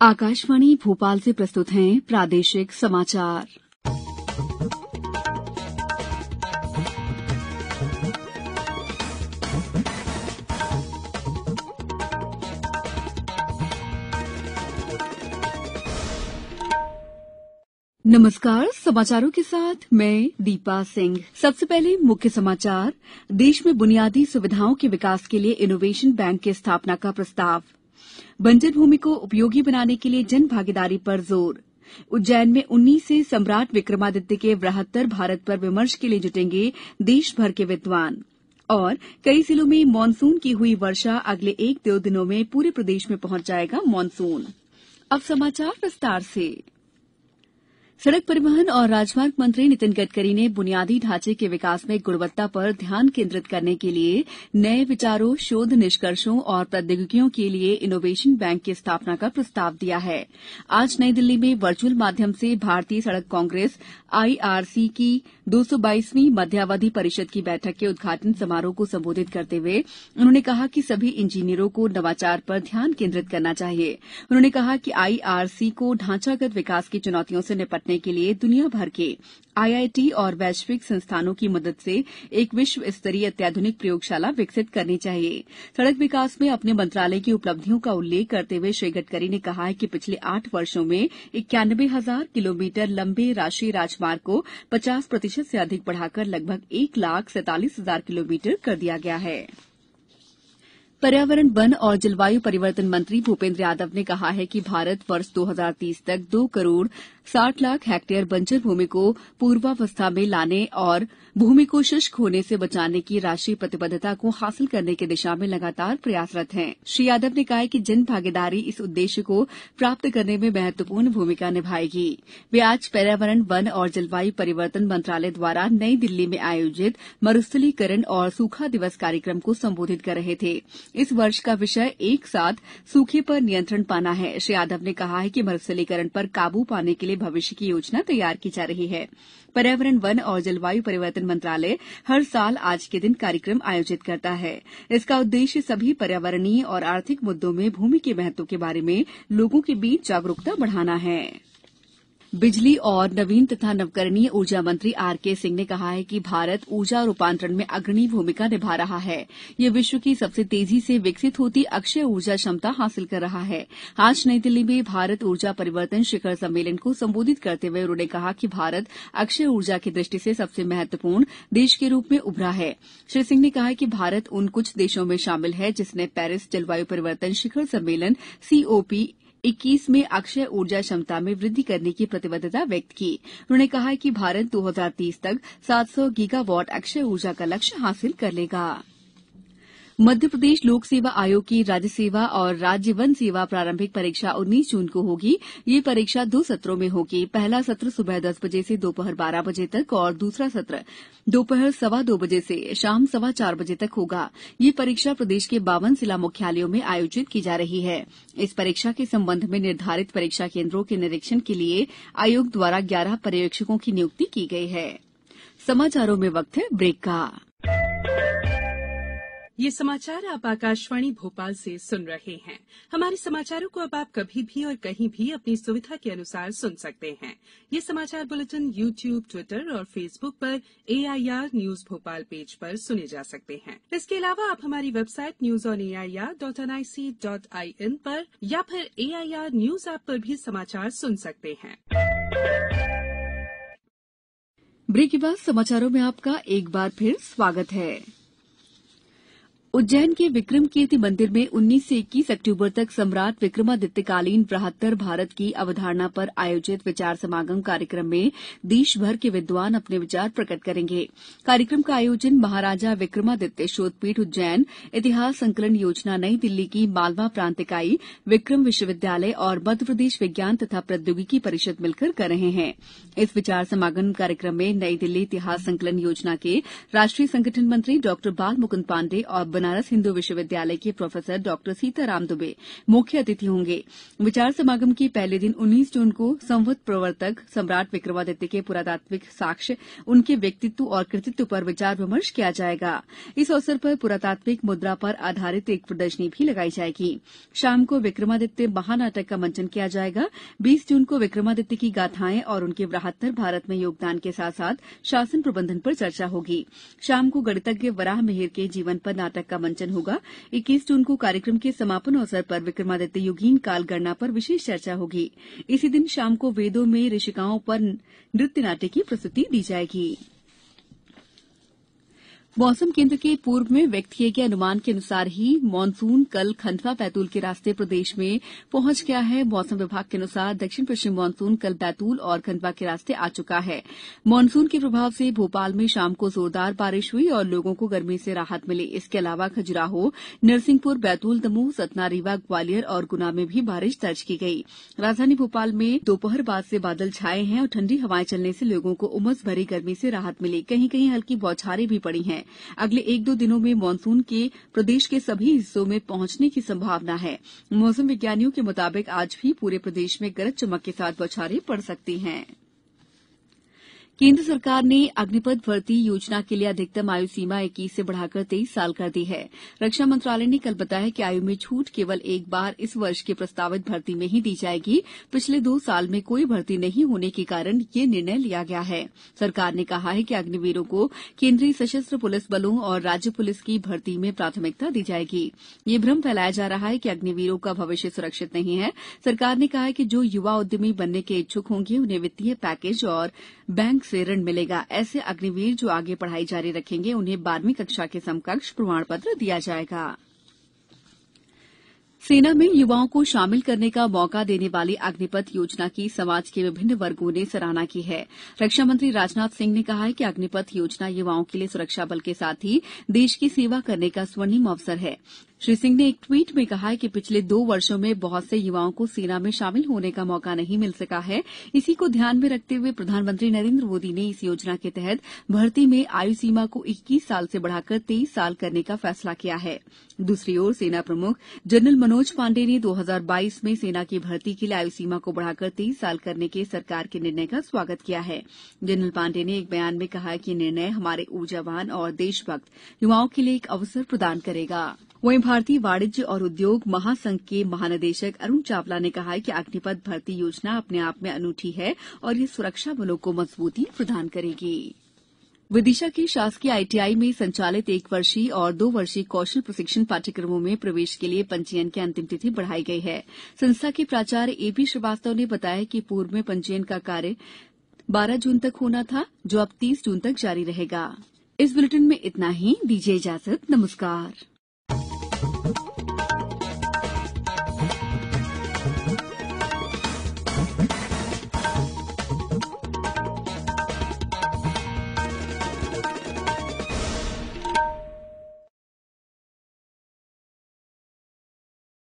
आकाशवाणी भोपाल से प्रस्तुत हैं प्रादेशिक समाचार। नमस्कार, समाचारों के साथ मैं दीपा सिंह। सबसे पहले मुख्य समाचार। देश में बुनियादी सुविधाओं के विकास के लिए इनोवेशन बैंक की स्थापना का प्रस्ताव। बंजर भूमि को उपयोगी बनाने के लिए जन भागीदारी पर जोर। उज्जैन में 19 से सम्राट विक्रमादित्य के बृहत्तर भारत पर विमर्श के लिए जुटेंगे देश भर के विद्वान। और कई जिलों में मानसून की हुई वर्षा, अगले 1-2 दिनों में पूरे प्रदेश में पहुंच जाएगा मानसून। अब समाचार विस्तार से। सड़क परिवहन और राजमार्ग मंत्री नितिन गडकरी ने बुनियादी ढांचे के विकास में गुणवत्ता पर ध्यान केंद्रित करने के लिए नए विचारों, शोध निष्कर्षों और प्रौद्योगिकियों के लिए इनोवेशन बैंक की स्थापना का प्रस्ताव दिया है। आज नई दिल्ली में वर्चुअल माध्यम से भारतीय सड़क कांग्रेस IRC की 222वीं मध्यावधि परिषद की बैठक के उद्घाटन समारोह को संबोधित करते हुए उन्होंने कहा कि सभी इंजीनियरों को नवाचार पर ध्यान केंद्रित करना चाहिए। उन्होंने कहा कि IRC को ढांचागत विकास की चुनौतियों से निपटने के लिए दुनिया भर के IIT और वैश्विक संस्थानों की मदद से एक विश्व स्तरीय अत्याधुनिक प्रयोगशाला विकसित करनी चाहिए। सड़क विकास में अपने मंत्रालय की उपलब्धियों का उल्लेख करते हुए श्री गडकरी ने कहा कि पिछले 8 वर्षों में 91,000 किलोमीटर लंबे राष्ट्रीय राजमार्ग को 50% से अधिक बढ़ाकर लगभग 1,47,000 किलोमीटर कर दिया गया है। पर्यावरण, वन और जलवायु परिवर्तन मंत्री भूपेन्द्र यादव ने कहा है कि भारत वर्ष 2030 तक 2 करोड़ 60 लाख हेक्टेयर बंजर भूमि को पूर्वावस्था में लाने और भूमि को शुष्क होने से बचाने की राष्ट्रीय प्रतिबद्धता को हासिल करने की दिशा में लगातार प्रयासरत है। श्री यादव ने कहा कि जन भागीदारी इस उद्देश्य को प्राप्त करने में महत्वपूर्ण भूमिका निभाएगी। वे आज पर्यावरण, वन और जलवायु परिवर्तन मंत्रालय द्वारा नई दिल्ली में आयोजित मरुस्थलीकरण और सूखा दिवस कार्यक्रम को संबोधित कर रहे थे। इस वर्ष का विषय एक साथ सूखे पर नियंत्रण पाना है। श्री यादव ने कहा है कि मरुस्थलीकरण पर काबू पाने के लिए भविष्य की योजना तैयार की जा रही है। पर्यावरण, वन और जलवायु परिवर्तन मंत्रालय हर साल आज के दिन कार्यक्रम आयोजित करता है। इसका उद्देश्य सभी पर्यावरणीय और आर्थिक मुद्दों में भूमि के महत्व के बारे में लोगों के बीच जागरूकता बढ़ाना है। बिजली और नवीन तथा नवकरणीय ऊर्जा मंत्री RK सिंह ने कहा है कि भारत ऊर्जा रूपांतरण में अग्रणी भूमिका निभा रहा है। यह विश्व की सबसे तेजी से विकसित होती अक्षय ऊर्जा क्षमता हासिल कर रहा है। आज नई दिल्ली में भारत ऊर्जा परिवर्तन शिखर सम्मेलन को संबोधित करते हुए उन्होंने कहा कि भारत अक्षय ऊर्जा की दृष्टि से सबसे महत्वपूर्ण देश के रूप में उभरा है। श्री सिंह ने कहा कि भारत उन कुछ देशों में शामिल है जिसने पेरिस जलवायु परिवर्तन शिखर सम्मेलन COP21 में अक्षय ऊर्जा क्षमता में वृद्धि करने की प्रतिबद्धता व्यक्त की। उन्होंने कहा कि भारत 2030 तक 700 गीगावाट अक्षय ऊर्जा का लक्ष्य हासिल कर लेगा। मध्य प्रदेश लोक सेवा आयोग की राज्य सेवा और राज्य वन सेवा प्रारंभिक परीक्षा 19 जून को होगी। ये परीक्षा 2 सत्रों में होगी। पहला सत्र सुबह 10 बजे से दोपहर 12 बजे तक और दूसरा सत्र दोपहर 2:15 बजे से शाम 4:15 बजे तक होगा। ये परीक्षा प्रदेश के 52 जिला मुख्यालयों में आयोजित की जा रही है। इस परीक्षा के संबंध में निर्धारित परीक्षा केंद्रों के निरीक्षण के लिए आयोग द्वारा 11 पर्यवेक्षकों की नियुक्ति की गई है। समाचारों में वक्त है ब्रेक का। ये समाचार आप आकाशवाणी भोपाल से सुन रहे हैं। हमारे समाचारों को अब आप कभी भी और कहीं भी अपनी सुविधा के अनुसार सुन सकते हैं। ये समाचार बुलेटिन YouTube, ट्विटर और फेसबुक पर AIR न्यूज भोपाल पेज पर सुने जा सकते हैं। इसके अलावा आप हमारी वेबसाइट newsonair.nic.in पर या फिर AIR न्यूज ऐप पर भी समाचार सुन सकते हैं। ब्रेक के बाद समाचारों में आपका एक बार फिर स्वागत है। उज्जैन के विक्रम कीर्ति मंदिर में 19 से 21 अक्टूबर तक सम्राट विक्रमादित्यकालीन बृहत्तर भारत की अवधारणा पर आयोजित विचार समागम कार्यक्रम में देश भर के विद्वान अपने विचार प्रकट करेंगे। कार्यक्रम का आयोजन महाराजा विक्रमादित्य शोधपीठ उज्जैन, इतिहास संकलन योजना नई दिल्ली की मालवा प्रांत इकाई, विक्रम विश्वविद्यालय और मध्यप्रदेश विज्ञान तथा प्रौद्योगिकी परिषद मिलकर कर रहे हैं। इस विचार समागम कार्यक्रम में नई दिल्ली इतिहास संकलन योजना के राष्ट्रीय संगठन मंत्री डॉ बाल मुकुंद पांडे और बनारस हिंदू विश्वविद्यालय के प्रोफेसर डॉक्टर सीताराम दुबे मुख्य अतिथि होंगे। विचार समागम के पहले दिन 19 जून को संवत प्रवर्तक सम्राट विक्रमादित्य के पुरातात्विक साक्ष्य, उनके व्यक्तित्व और कृतित्व पर विचार विमर्श किया जाएगा। इस अवसर पर पुरातात्विक मुद्रा पर आधारित एक प्रदर्शनी भी लगाई जाएगी। शाम को विक्रमादित्य महानाटक का मंचन किया जाएगा। 20 जून को विक्रमादित्य की गाथाएं और उनके बृहत्तर भारत में योगदान के साथ साथ शासन प्रबंधन पर चर्चा होगी। शाम को गणितज्ञ वराह मिहिर के जीवन पर नाटक का मंचन होगा। 21 जून को कार्यक्रम के समापन अवसर पर विक्रमादित्य युगीन काल गणना पर विशेष चर्चा होगी। इसी दिन शाम को वेदों में ऋषिकाओं पर नृत्य नाट्य की प्रस्तुति दी जाएगी। मौसम केंद्र के पूर्व में व्यक्त किए गए अनुमान के अनुसार ही मानसून कल खंडवा बैतूल के रास्ते प्रदेश में पहुंच गया है। मौसम विभाग के अनुसार दक्षिण पश्चिम मानसून कल बैतूल और खंडवा के रास्ते आ चुका है। मानसून के प्रभाव से भोपाल में शाम को जोरदार बारिश हुई और लोगों को गर्मी से राहत मिली। इसके अलावा खजुराहो, नरसिंहपुर, बैतूल, दमोह, सतना, रीवा, ग्वालियर और गुना में भी बारिश दर्ज की गई। राजधानी भोपाल में दोपहर बाद से बादल छाए हैं और ठंडी हवाएं चलने से लोगों को उमस भरी गर्मी से राहत मिली। कहीं कहीं हल्की बौछारें भी पड़ी हैं। अगले 1-2 दिनों में मानसून के प्रदेश के सभी हिस्सों में पहुंचने की संभावना है। मौसम विज्ञानियों के मुताबिक आज भी पूरे प्रदेश में गरज चमक के साथ बौछारें पड़ सकती हैं। केंद्र सरकार ने अग्निपथ भर्ती योजना के लिए अधिकतम आयु सीमा 21 से बढ़ाकर 23 साल कर दी है। रक्षा मंत्रालय ने कल बताया कि आयु में छूट केवल एक बार इस वर्ष की प्रस्तावित भर्ती में ही दी जाएगी। पिछले 2 साल में कोई भर्ती नहीं होने के कारण ये निर्णय लिया गया है। सरकार ने कहा है कि अग्निवीरों को केंद्रीय सशस्त्र पुलिस बलों और राज्य पुलिस की भर्ती में प्राथमिकता दी जाएगी। ये भ्रम फैलाया जा रहा है कि अग्निवीरों का भविष्य सुरक्षित नहीं है। सरकार ने कहा है कि जो युवा उद्यमी बनने के इच्छुक होंगे उन्हें वित्तीय पैकेज और बैंक से ऋण मिलेगा। ऐसे अग्निवीर जो आगे पढ़ाई जारी रखेंगे उन्हें 12वीं कक्षा के समकक्ष प्रमाण पत्र दिया जाएगा। सेना में युवाओं को शामिल करने का मौका देने वाली अग्निपथ योजना की समाज के विभिन्न वर्गों ने सराहना की है। रक्षा मंत्री राजनाथ सिंह ने कहा है कि अग्निपथ योजना युवाओं के लिए सुरक्षा बल के साथ ही देश की सेवा करने का स्वर्णिम अवसर है। श्री सिंह ने एक ट्वीट में कहा है कि पिछले 2 वर्षों में बहुत से युवाओं को सेना में शामिल होने का मौका नहीं मिल सका है। इसी को ध्यान में रखते हुए प्रधानमंत्री नरेंद्र मोदी ने इस योजना के तहत भर्ती में आयु सीमा को 21 साल से बढ़ाकर 23 साल करने का फैसला किया है। दूसरी ओर सेना प्रमुख जनरल मनोज पांडे ने 2022 में सेना की भर्ती के लिए आयु सीमा को बढ़ाकर 23 साल करने के सरकार के निर्णय का स्वागत किया है। जनरल पांडे ने एक बयान में कहा कि निर्णय हमारे ऊर्जावान और देशभक्त युवाओं के लिए एक अवसर प्रदान करेगा। वहीं भारतीय वाणिज्य और उद्योग महासंघ के महानिदेशक अरुण चावला ने कहा है कि अग्निपथ भर्ती योजना अपने आप में अनूठी है और ये सुरक्षा बलों को मजबूती प्रदान करेगी। विदिशा के शासकीय आईटीआई में संचालित 1 वर्षीय और 2 वर्षीय कौशल प्रशिक्षण पाठ्यक्रमों में प्रवेश के लिए पंजीयन की अंतिम तिथि बढ़ाई गई है। संस्था के प्राचार्य एपी श्रीवास्तव ने बताया कि पूर्व में पंजीयन का कार्य 12 जून तक होना था, जो अब 30 जून तक जारी रहेगा। इस बुलेटिन में इतना ही। दीजिए इजाजत। नमस्कार।